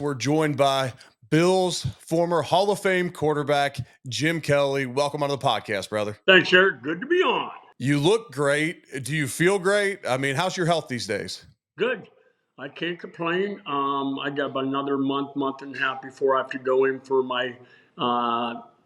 We're joined by Bills former Hall of Fame quarterback, Jim Kelly. Welcome onto the podcast, brother. Thanks, Eric. Good to be on. You look great. Do you feel great? I mean, how's your health these days? Good. I can't complain. I got about another month and a half before I have to go in for my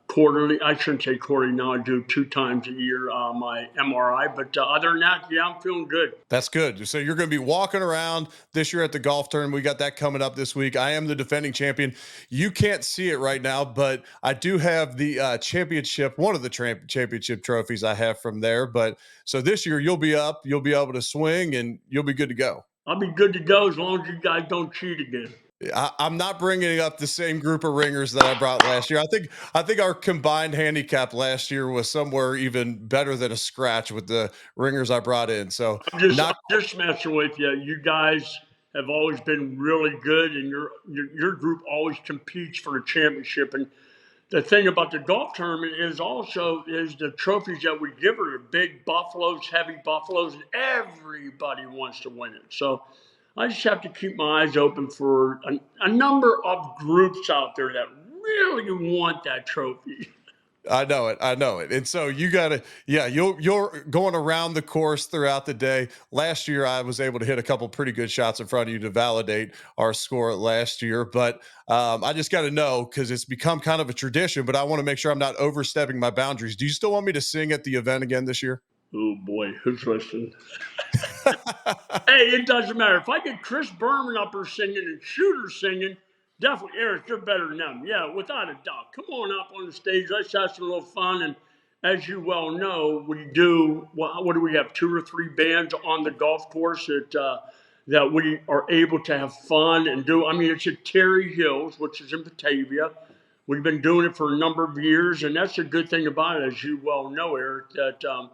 quarterly. I shouldn't say quarterly now. I do 2 times a year my MRI. But other than that, yeah, I'm feeling good. That's good. So you're going to be walking around this year at the golf tournament. We got that coming up this week. I am the defending champion. You can't see it right now, but I do have the championship, one of the championship trophies I have from there. But so this year you'll be up, you'll be able to swing, and you'll be good to go. I'll be good to go as long as you guys don't cheat again. I'm not bringing up the same group of ringers that I brought last year. I think our combined handicap last year was somewhere even better than a scratch with the ringers I brought in. So I'm just messing with you. You guys have always been really good, and your group always competes for a championship. And the thing about the golf tournament is the trophies that we give are the big buffaloes, heavy buffaloes, and everybody wants to win it. So I just have to keep my eyes open for a number of groups out there that really want that trophy. I know it. And so you gotta, you're going around the course throughout the day. Last year, I was able to hit a couple pretty good shots in front of you to validate our score last year. But I just got to know, because it's become kind of a tradition, but I want to make sure I'm not overstepping my boundaries. Do you still want me to sing at the event again this year? Oh boy, who's listening? Hey, it doesn't matter. If I get Chris Berman up there singing and Shooter singing, definitely, Eric, you're better than them. Yeah, without a doubt. Come on up on the stage. Let's have some little fun. And as you well know, we do, what do we have, 2 or 3 bands on the golf course that we are able to have fun and do. I mean, it's at Terry Hills, which is in Batavia. We've been doing it for a number of years, and that's the good thing about it, as you well know, Eric, that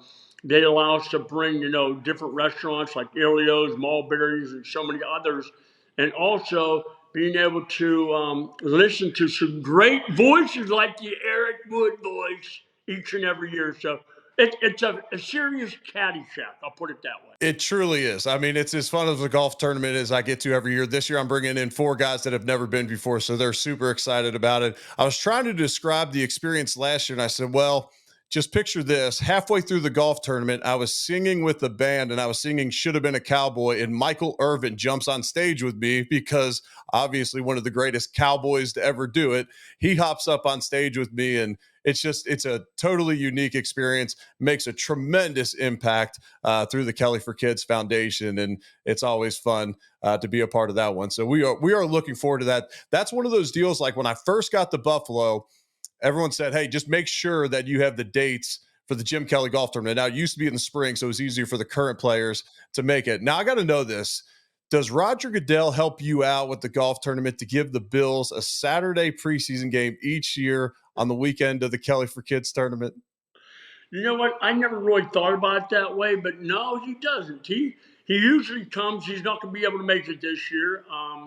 they allow us to bring, different restaurants like Ilio's, Mulberry's, and so many others. And also being able to listen to some great voices like the Eric Wood voice each and every year. So it's a serious Caddyshack, I'll put it that way. It truly is. I mean, it's as fun as a golf tournament as I get to every year. This year, I'm bringing in 4 guys that have never been before, so they're super excited about it. I was trying to describe the experience last year, and I said, well, just picture this. Halfway through the golf tournament, I was singing with the band, and I was singing Should Have Been a Cowboy, and Michael Irvin jumps on stage with me because obviously one of the greatest cowboys to ever do it. He hops up on stage with me, and it's a totally unique experience, makes a tremendous impact through the Kelly for Kids Foundation, and it's always fun to be a part of that one. So we are looking forward to that. That's one of those deals, like when I first got to Buffalo, everyone said, hey, just make sure that you have the dates for the Jim Kelly golf tournament. Now, it used to be in the spring, so it was easier for the current players to make it. Now, I got to know this. Does Roger Goodell help you out with the golf tournament to give the Bills a Saturday preseason game each year on the weekend of the Kelly for Kids tournament? You know what? I never really thought about it that way, but no, he doesn't. He usually comes. He's not going to be able to make it this year.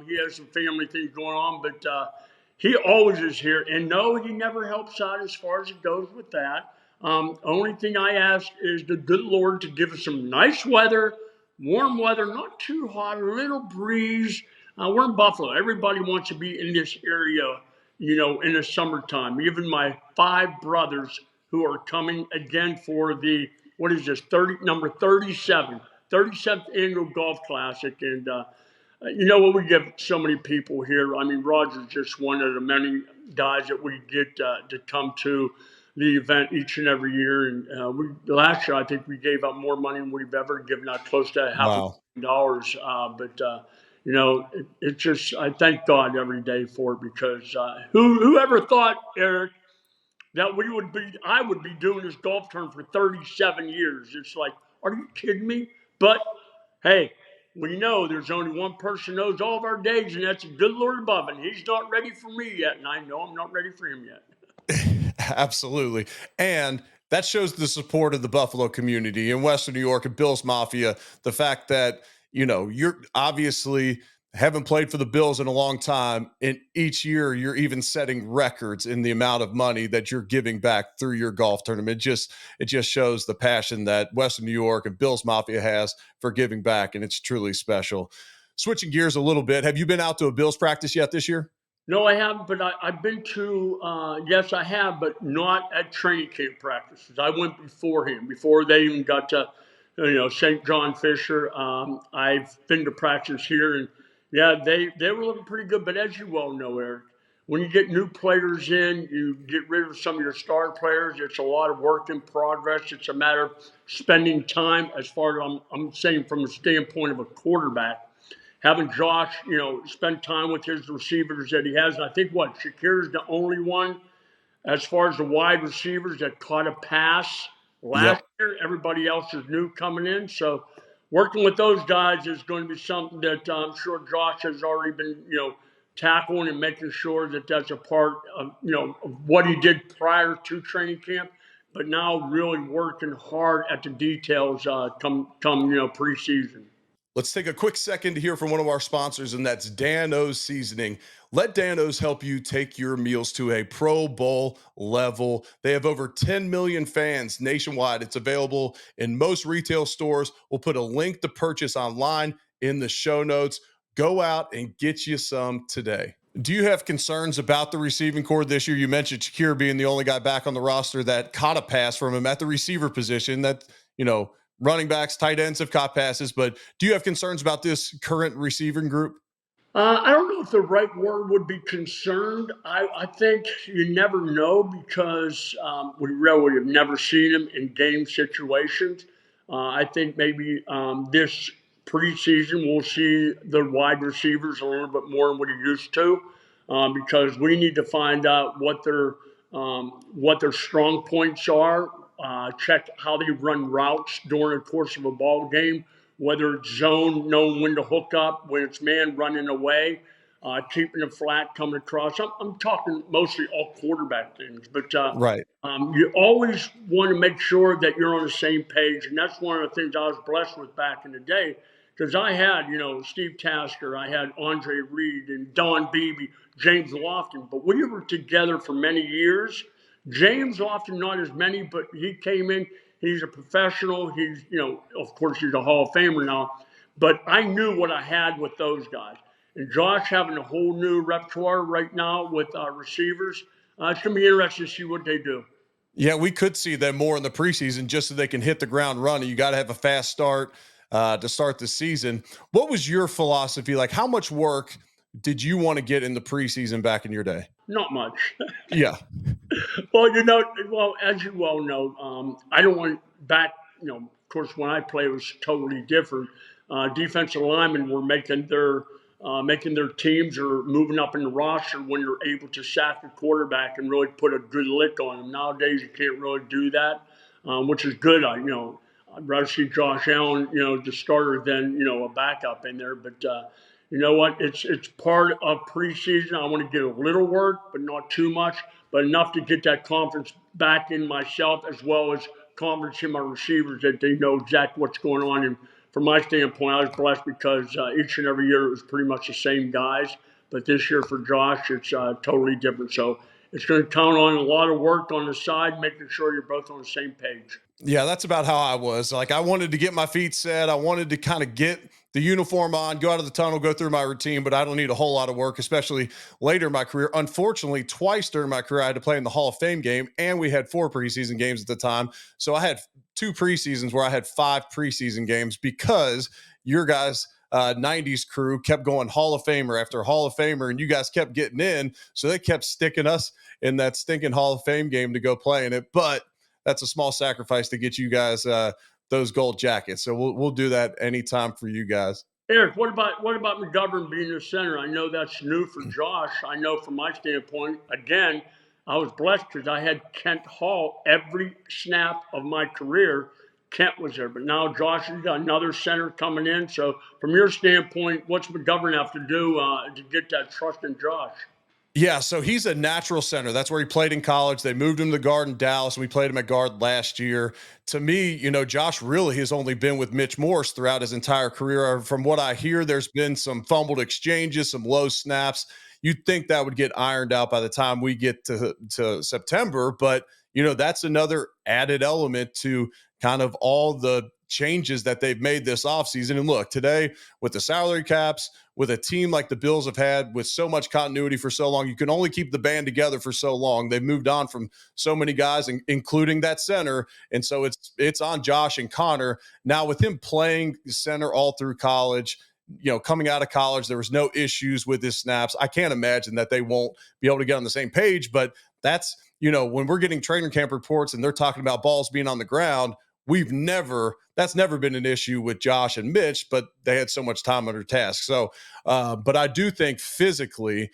He has some family things going on, but he always is here. And no, he never helps out as far as it goes with that. Only thing I ask is the good Lord to give us some nice weather, warm weather, not too hot, a little breeze. We're in Buffalo. Everybody wants to be in this area, in the summertime. Even my 5 brothers who are coming again for the, what is this, number 37, 37th Annual Golf Classic. And you know what, we get so many people here. I mean, Roger's just one of the many guys that we get to come to the event each and every year. And last year, I think we gave out more money than we've ever given out, close to $500,000. But it's just, I thank God every day for it, because whoever thought, Eric, that I would be doing this golf tournament for 37 years. It's like, are you kidding me? But hey, we know there's only one person who knows all of our days, and that's the good Lord above. And he's not ready for me yet, and I know I'm not ready for him yet. Absolutely. And that shows the support of the Buffalo community in Western New York and Bills Mafia. The fact that, you're obviously haven't played for the Bills in a long time, and each year you're even setting records in the amount of money that you're giving back through your golf tournament. It just shows the passion that Western New York and Bills Mafia has for giving back, and it's truly special. switching gears a little bit, have you been out to a Bills practice yet this year? No, I haven't, but I've been to, yes, I have, but not at training camp practices. I went before him, before they even got to, St. John Fisher. I've been to practice here, and yeah, they were looking pretty good. But as you well know, Eric, when you get new players in, you get rid of some of your star players. It's a lot of work in progress. It's a matter of spending time, as far as I'm saying from the standpoint of a quarterback, having Josh, spend time with his receivers that he has. And I think Shakir's the only one as far as the wide receivers that caught a pass last Yep. year. Everybody else is new coming in. So working with those guys is going to be something that I'm sure Josh has already been, tackling and making sure that that's a part of, of what he did prior to training camp. But now really working hard at the details come preseason. Let's take a quick second to hear from one of our sponsors, and that's Dan O's Seasoning. Let Dan O's help you take your meals to a Pro Bowl level. They have over 10 million fans nationwide. It's available in most retail stores. We'll put a link to purchase online in the show notes. Go out and get you some today. Do you have concerns about the receiving core this year? You mentioned Shakir being the only guy back on the roster that caught a pass from him at the receiver position. That, running backs, tight ends have caught passes, but do you have concerns about this current receiving group? I don't know if the right word would be concerned. I think you never know because we really have never seen him in game situations. I think maybe this preseason we'll see the wide receivers a little bit more than what he used to, because we need to find out what their strong points are. Check how they run routes during the course of a ball game, whether it's zone, knowing when to hook up, when it's man running away, keeping it flat, coming across. I'm talking mostly all quarterback things, but Right. you always want to make sure that you're on the same page. And that's one of the things I was blessed with back in the day, because I had, Steve Tasker, I had Andre Reed and Don Beebe, James Lofton, but we were together for many years. James often not as many, but he came in. He's a professional. He's, of course, he's a Hall of Famer now. But I knew what I had with those guys. And Josh having a whole new repertoire right now with receivers, it's going to be interesting to see what they do. Yeah, we could see them more in the preseason just so they can hit the ground running. You got to have a fast start to start the season. What was your philosophy? Like, how much work did you want to get in the preseason back in your day? Not much. Yeah. Well, as you well know, I don't want back, of course, when I played, it was totally different. Defensive linemen were making their teams or moving up in the roster when you're able to sack the quarterback and really put a good lick on them. Nowadays, you can't really do that, which is good. I'd rather see Josh Allen, the starter than, a backup in there. But you know what? It's part of preseason. I want to get a little work, but not too much, but enough to get that confidence back in myself, as well as confidence in my receivers that they know exactly what's going on. And from my standpoint, I was blessed because each and every year it was pretty much the same guys. But this year for Josh, it's totally different. So it's going to count on a lot of work on the side, making sure you're both on the same page. Yeah, that's about how I was. Like, I wanted to get my feet set. I wanted to kind of get the uniform on, go out of the tunnel, go through my routine, but I don't need a whole lot of work, especially later in my career. Unfortunately, twice during my career, I had to play in the Hall of Fame game, and we had 4 preseason games at the time. So I had 2 preseasons where I had 5 preseason games because your guys' 90s crew kept going Hall of Famer after Hall of Famer, and you guys kept getting in. So they kept sticking us in that stinking Hall of Fame game to go play in it. But that's a small sacrifice to get you guys those gold jackets. So we'll do that anytime for you guys. Eric, what about McGovern being the center? I know that's new for Josh. I know from my standpoint, again, I was blessed because I had Kent Hall every snap of my career. Kent was there, but now Josh has got another center coming in. So from your standpoint, what's McGovern have to do to get that trust in Josh? Yeah, so he's a natural center. That's where he played in college. They moved him to guard in Dallas, and we played him at guard last year. To me, Josh really has only been with Mitch Morse throughout his entire career. From what I hear, there's been some fumbled exchanges, some low snaps. You'd think that would get ironed out by the time we get to September, but that's another added element to kind of all the changes that they've made this offseason. And look, today with the salary caps, with a team like the Bills have had with so much continuity for so long, you can only keep the band together for so long. They've moved on from so many guys, including that center. And so it's on Josh and Connor. Now with him playing center all through college, coming out of college, there was no issues with his snaps. I can't imagine that they won't be able to get on the same page, but that's, when we're getting training camp reports and they're talking about balls being on the ground, that's never been an issue with Josh and Mitch, but they had so much time under task. So, but I do think physically,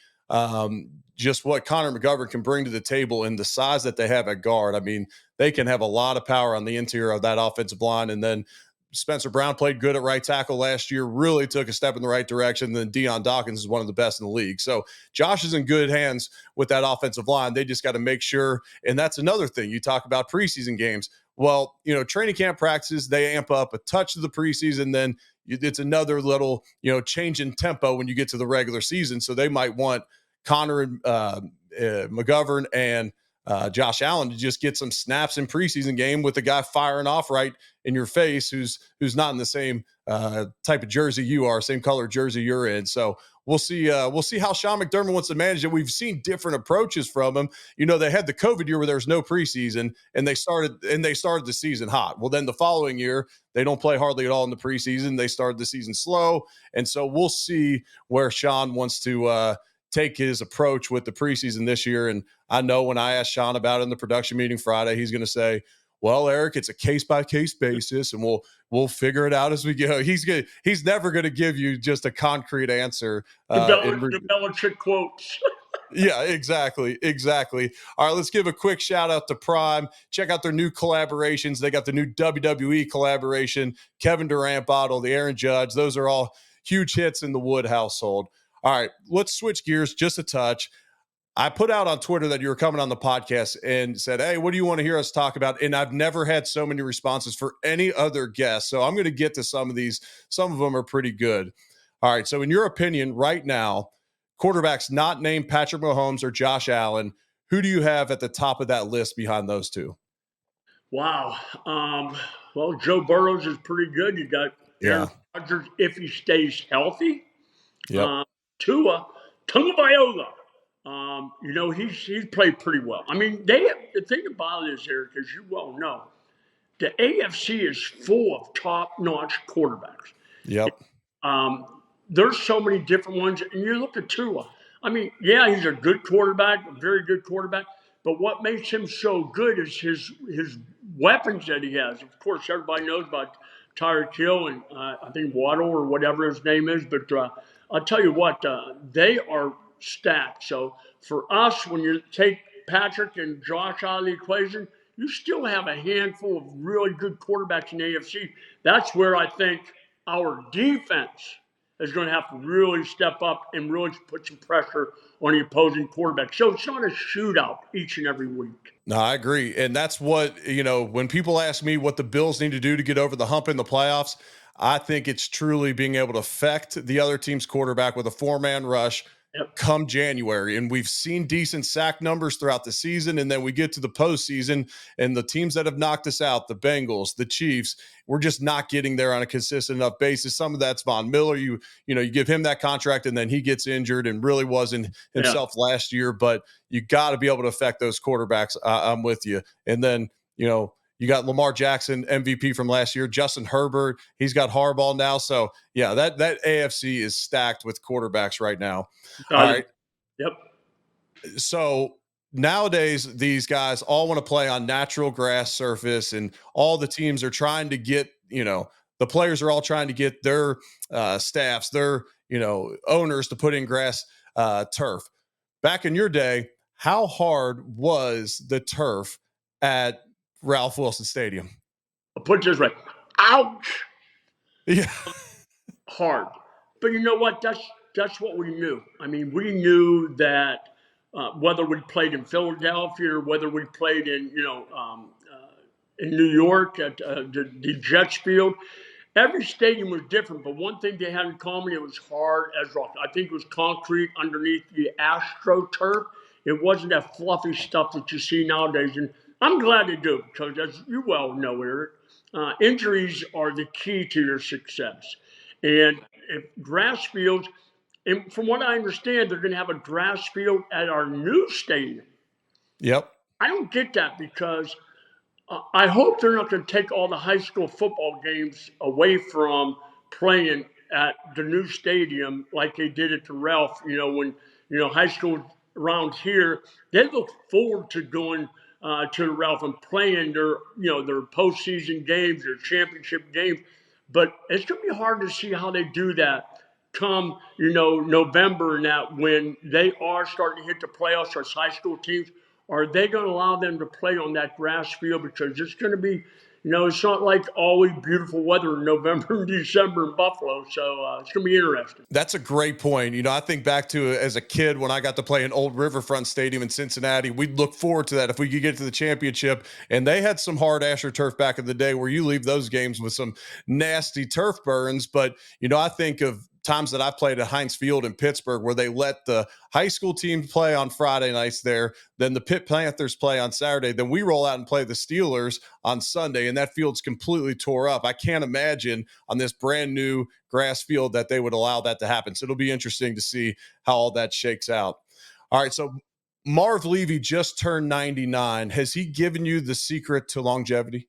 just what Connor McGovern can bring to the table and the size that they have at guard. I mean, they can have a lot of power on the interior of that offensive line. And then Spencer Brown played good at right tackle last year, really took a step in the right direction. Then Deion Dawkins is one of the best in the league. So Josh is in good hands with that offensive line. They just got to make sure. And that's another thing. You talk about preseason games. Well, training camp practices, they amp up a touch of the preseason. Then it's another little, change in tempo when you get to the regular season. So they might want Connor and McGovern and Josh Allen to just get some snaps in preseason game with the guy firing off right in your face who's not in the same type of jersey you are, same color jersey you're in. So we'll see how Sean McDermott wants to manage it. We've seen different approaches from him. They had the COVID year where there was no preseason and they started the season hot. Well, then the following year, they don't play hardly at all in the preseason. They started the season slow. And so we'll see where Sean wants to take his approach with the preseason this year. And I know when I asked Sean about it in the production meeting Friday, he's going to say, well, Eric, it's a case-by-case basis, and we'll figure it out as we go. He's never going to give you just a concrete answer. The Belichick quotes. Yeah, exactly. All right, let's give a quick shout out to Prime. Check out their new collaborations. They got the new WWE collaboration, Kevin Durant bottle, the Aaron Judge. Those are all huge hits in the Wood household. All right, let's switch gears just a touch. I put out on Twitter that you were coming on the podcast and said, hey, what do you want to hear us talk about? And I've never had so many responses for any other guest. So I'm going to get to some of these. Some of them are pretty good. All right. So in your opinion, right now, quarterbacks not named Patrick Mahomes or Josh Allen, who do you have at the top of that list behind those two? Wow. Well, Joe Burrows is pretty good. You got Aaron Rodgers if he stays healthy. Yep. Tua Tagovailoa. He's played pretty well. I mean, the thing about it is, Eric, as you well know, the AFC is full of top-notch quarterbacks. Yep. There's so many different ones, and you look at Tua. I mean, yeah, he's a good quarterback, a very good quarterback. But what makes him so good is his weapons that he has. Of course, everybody knows about Tyreek Hill and I think Waddle or whatever his name is. But I'll tell you what, they are stacked. So for us, when you take Patrick and Josh out of the equation, you still have a handful of really good quarterbacks in the AFC. That's where I think our defense is going to have to really step up and really put some pressure on the opposing quarterback. So it's not a shootout each and every week. No, I agree. And that's what, when people ask me what the Bills need to do to get over the hump in the playoffs, I think it's truly being able to affect the other team's quarterback with a 4-man rush come January. And we've seen decent sack numbers throughout the season. And then we get to the postseason and the teams that have knocked us out, the Bengals, the Chiefs, we're just not getting there on a consistent enough basis. Some of that's Von Miller. You give him that contract and then he gets injured and really wasn't himself last year, but you got to be able to affect those quarterbacks. I'm with you. And then, you got Lamar Jackson, MVP from last year, Justin Herbert. He's got Harbaugh now. So, yeah, that AFC is stacked with quarterbacks right now. All right. Yep. So nowadays, these guys all want to play on natural grass surface, and all the teams are trying to get, the players are all trying to get their staffs, their, owners to put in grass turf. Back in your day, how hard was the turf at Ralph Wilson Stadium? I'll put it this way. Ouch. Yeah. Hard. But you know what? That's what we knew. I mean, we knew that whether we played in Philadelphia or whether we played in, in New York at the Jets field, every stadium was different. But one thing they had in common, it was hard as rock. I think it was concrete underneath the AstroTurf. It wasn't that fluffy stuff that you see nowadays. And I'm glad they do because, as you well know, Eric, injuries are the key to your success. And if grass fields, and from what I understand, they're going to have a grass field at our new stadium. Yep. I don't get that because I hope they're not going to take all the high school football games away from playing at the new stadium like they did at the Ralph. When high school around here, they look forward to going to the Ralph and playing their postseason games, their championship games. But it's going to be hard to see how they do that come November and that when they are starting to hit the playoffs as high school teams. Are they going to allow them to play on that grass field? Because it's going to be, it's not like always beautiful weather in November and December in Buffalo. So it's going to be interesting. That's a great point. I think back to as a kid when I got to play in Old Riverfront Stadium in Cincinnati, we'd look forward to that if we could get to the championship. And they had some hard AstroTurf back in the day where you leave those games with some nasty turf burns. But, I think of times that I've played at Heinz Field in Pittsburgh where they let the high school team play on Friday nights there, then the Pitt Panthers play on Saturday, then we roll out and play the Steelers on Sunday, and that field's completely tore up. I can't imagine on this brand new grass field that they would allow that to happen. So it'll be interesting to see how all that shakes out. All right, so Marv Levy just turned 99. Has he given you the secret to longevity?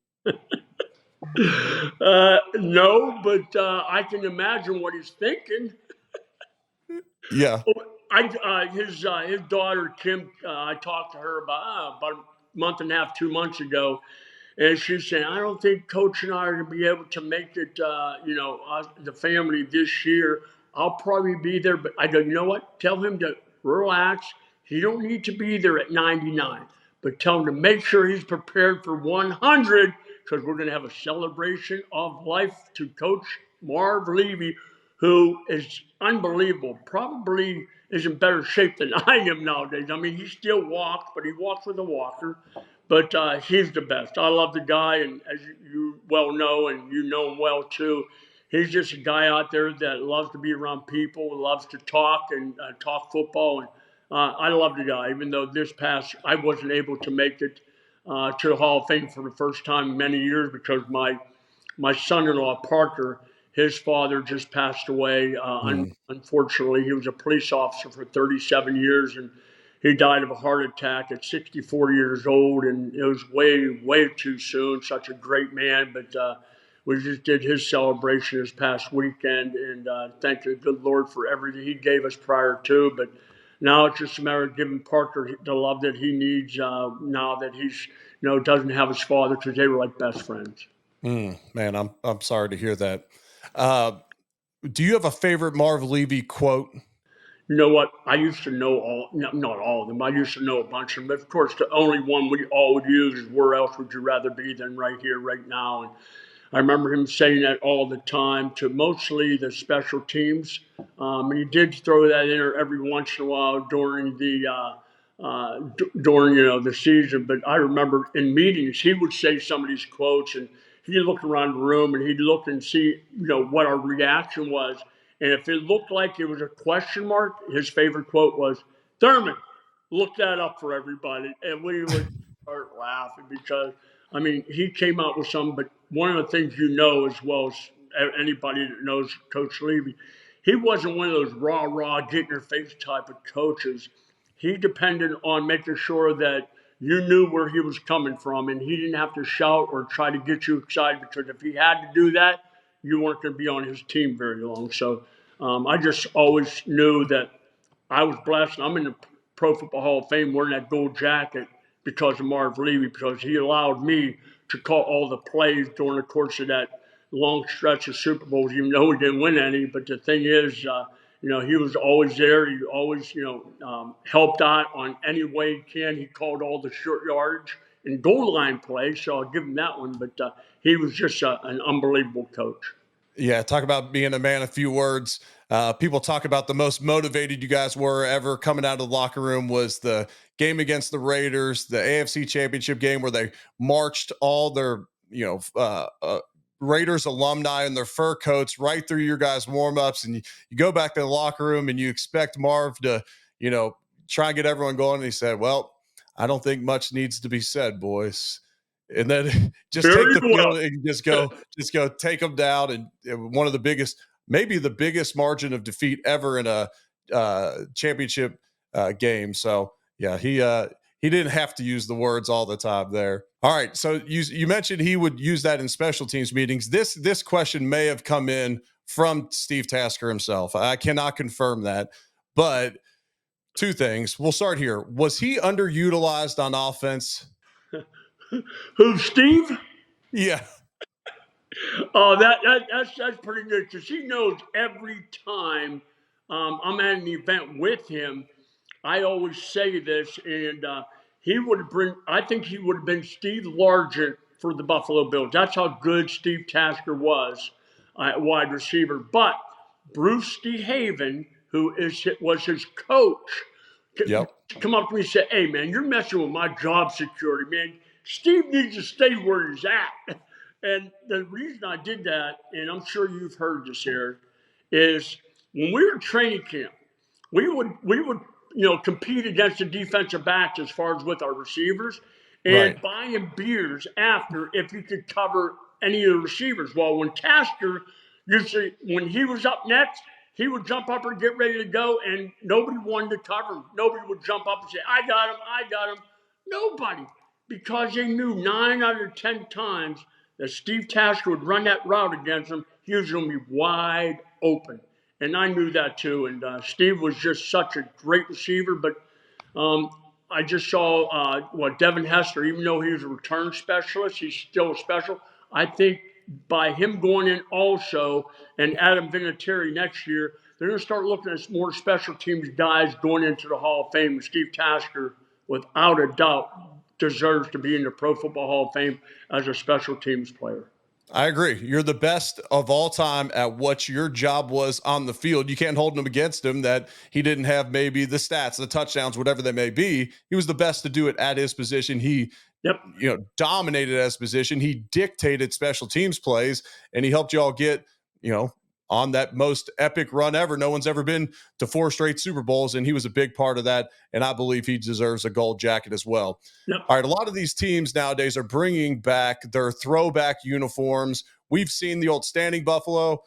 No, but I can imagine what he's thinking. Yeah. His daughter Kim, I talked to her about a month and a half, 2 months ago, and she's saying, "I don't think Coach and I are going to be able to make it. The family this year. I'll probably be there, but I go, you know what? Tell him to relax. He don't need to be there at 99, but tell him to make sure he's prepared for 100 because we're going to have a celebration of life to Coach Marv Levy, who is unbelievable. Probably is in better shape than I am nowadays. I mean, he still walks, but he walks with a walker. But he's the best. I love the guy, and as you well know, and you know him well too, he's just a guy out there that loves to be around people, loves to talk and talk football. And I love the guy, even though this past I wasn't able to make it to the Hall of Fame for the first time in many years because my son-in-law Parker, his father just passed away. Unfortunately, he was a police officer for 37 years, and he died of a heart attack at 64 years old, and it was way, way too soon. Such a great man, but we just did his celebration this past weekend, and thank the good Lord for everything he gave us prior to. But now it's just a matter of giving Parker the love that he needs now that he's doesn't have his father because they were like best friends. Man, I'm sorry to hear that. Do you have a favorite Marv Levy quote? You know what? I used to know not all of them. I used to know a bunch of them. But of course, the only one we all would use is "Where else would you rather be than right here, right now?" And I remember him saying that all the time to mostly the special teams. And he did throw that in there every once in a while during the season. But I remember in meetings he would say some of these quotes, and he'd look around the room and he'd look and see what our reaction was. And if it looked like it was a question mark, his favorite quote was, "Thurman, look that up for everybody." And we would start laughing because, I mean, he came out with some, but one of the things as well as anybody that knows Coach Levy, he wasn't one of those rah, get in your face type of coaches. He depended on making sure that you knew where he was coming from and he didn't have to shout or try to get you excited because if he had to do that, you weren't going to be on his team very long. So I just always knew that I was blessed. I'm in the Pro Football Hall of Fame wearing that gold jacket because of Marv Levy, because he allowed me to call all the plays during the course of that long stretch of Super Bowls, even though we didn't win any. But the thing is, he was always there. He always, helped out on any way he can. He called all the short yardage and goal line plays, so I'll give him that one. But he was just an unbelievable coach. Yeah, talk about being a man of few words. People talk about the most motivated you guys were ever coming out of the locker room was the game against the Raiders, the AFC Championship game where they marched all their, Raiders alumni in their fur coats right through your guys' warmups, and you go back to the locker room and you expect Marv to, try and get everyone going. And he said, "Well, I don't think much needs to be said, boys. And then just take Very the well. field and just go take them down. And one of the biggest, maybe the biggest margin of defeat ever in a championship game. So yeah, he didn't have to use the words all the time there. All right, so you mentioned he would use that in special teams meetings. This question may have come in from Steve Tasker himself. I cannot confirm that, but two things. We'll start here. Was he underutilized on offense? Who, Steve? Yeah. Oh, that's pretty good because he knows every time I'm at an event with him, I always say this, and he would bring. I think he would have been Steve Largent for the Buffalo Bills. That's how good Steve Tasker was at wide receiver. But Bruce DeHaven, was his coach, Yep. come up to me and say, "Hey, man, you're messing with my job security, man. Steve needs to stay where he's at." And the reason I did that, and I'm sure you've heard this here, is when we were training camp, we would compete against the defensive backs as far as with our receivers Right. and buying beers after if you could cover any of the receivers. Well, when Tasker usually when he was up next, he would jump up and get ready to go, and nobody wanted to cover him. Nobody would jump up and say, "I got him, I got him." Nobody, because they knew 9 out of 10 times that Steve Tasker would run that route against him. He was going to be wide open. And I knew that too. And Steve was just such a great receiver. But I just saw Devin Hester, even though he was a return specialist, he's still a special. I think by him going in also and Adam Vinatieri next year, they're going to start looking at more special teams guys going into the Hall of Fame. And Steve Tasker, without a doubt, deserves to be in the Pro Football Hall of Fame as a special teams player. I agree. You're the best of all time at what your job was on the field. You can't hold him against him that he didn't have maybe the stats, the touchdowns, whatever they may be. He was the best to do it at his position. He Yep. dominated as position. He dictated special teams plays, and he helped you all get, on that most epic run ever. No one's ever been to 4 straight Super Bowls, and he was a big part of that. And I believe he deserves a gold jacket as well. Yep. All right, a lot of these teams nowadays are bringing back their throwback uniforms. We've seen the old standing buffalo.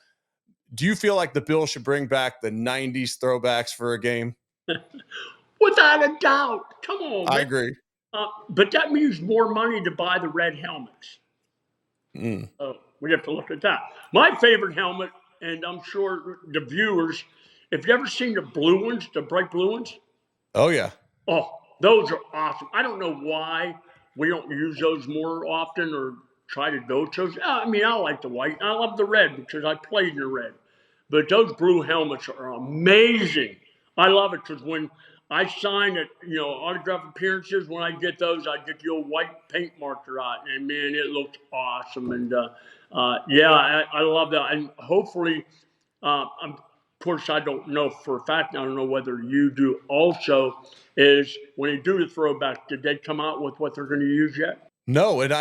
Do you feel like the Bills should bring back the 90s throwbacks for a game? Without a doubt. Come on, man. I agree. But that means more money to buy the red helmets. Mm. So we have to look at that. My favorite helmet, and I'm sure the viewers, if you ever seen the blue ones, the bright blue ones, Oh, yeah. oh, those are awesome. I don't know why we don't use those more often or try to go to those. I mean, I like the white. I love the red because I played in the red. But those blue helmets are amazing. I love it because when I sign at autograph appearances, when I get those, I get the old white paint marker out, and man, it looks awesome. And I love that. And hopefully, of course, I don't know for a fact. I don't know whether you do also. Is when you do the throwback, did they come out with what they're going to use yet? No, and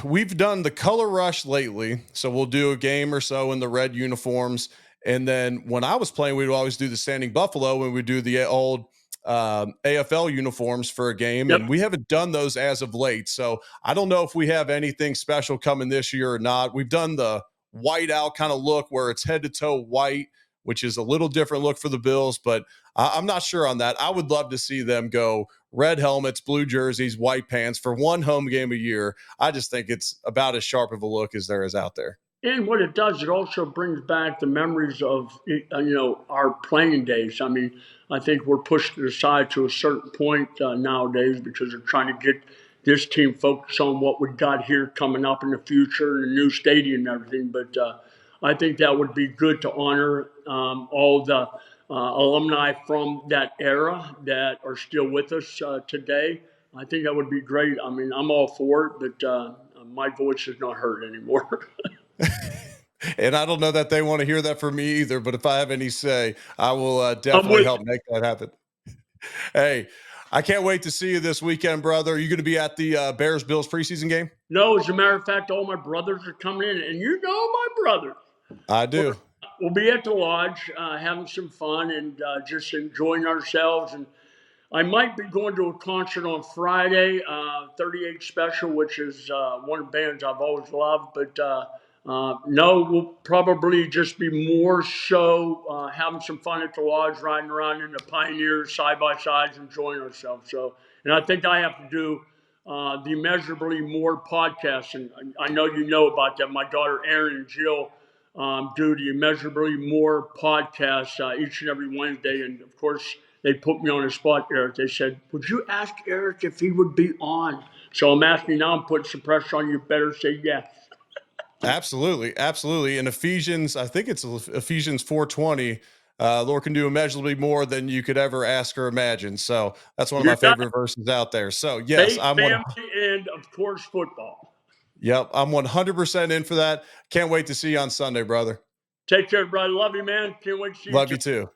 we've done the color rush lately, so we'll do a game or so in the red uniforms, and then when I was playing, we'd always do the standing buffalo when we do the old AFL uniforms for a game, Yep. and we haven't done those as of late. So I don't know if we have anything special coming this year or not. We've done the white out kind of look where it's head to toe white, which is a little different look for the Bills, but I'm not sure on that. I would love to see them go red helmets, blue jerseys, white pants for one home game a year. I just think it's about as sharp of a look as there is out there. And what it does, it also brings back the memories of our playing days. I mean, I think we're pushed aside to a certain point nowadays because they're trying to get this team focused on what we got here coming up in the future and the new stadium and everything. But I think that would be good to honor all the alumni from that era that are still with us today. I think that would be great. I mean, I'm all for it, but my voice is not heard anymore. And I don't know that they want to hear that from me either, but if I have any say, I will I'm definitely with help make that happen. Hey, I can't wait to see you this weekend, brother. Are you going to be at the Bears Bills preseason game? No, as a matter of fact, all my brothers are coming in, and you know my brothers. I do. We'll be at the lodge having some fun and just enjoying ourselves. And I might be going to a concert on Friday, 38 Special, which is one of the bands I've always loved. But no, we'll probably just be more so having some fun at the lodge, riding around in the Pioneers side by sides, enjoying ourselves. So, and I think I have to do the Immeasurably More podcast. And I know you know about that. My daughter Erin and Jill do the Immeasurably More podcast each and every Wednesday. And of course, they put me on the spot, Eric. They said, would you ask Eric if he would be on? So I'm asking now, I'm putting some pressure on you. Better say yes. Absolutely, absolutely. In Ephesians, I think it's Ephesians 4:20. Lord can do immeasurably more than you could ever ask or imagine. So that's one of You my got favorite verses out there. So yes, faith, family, and of course, football. Yep, I'm 100% in for that. Can't wait to see you on Sunday, brother. Take care, brother. Love you, man. Can't wait to see you Love too. you too.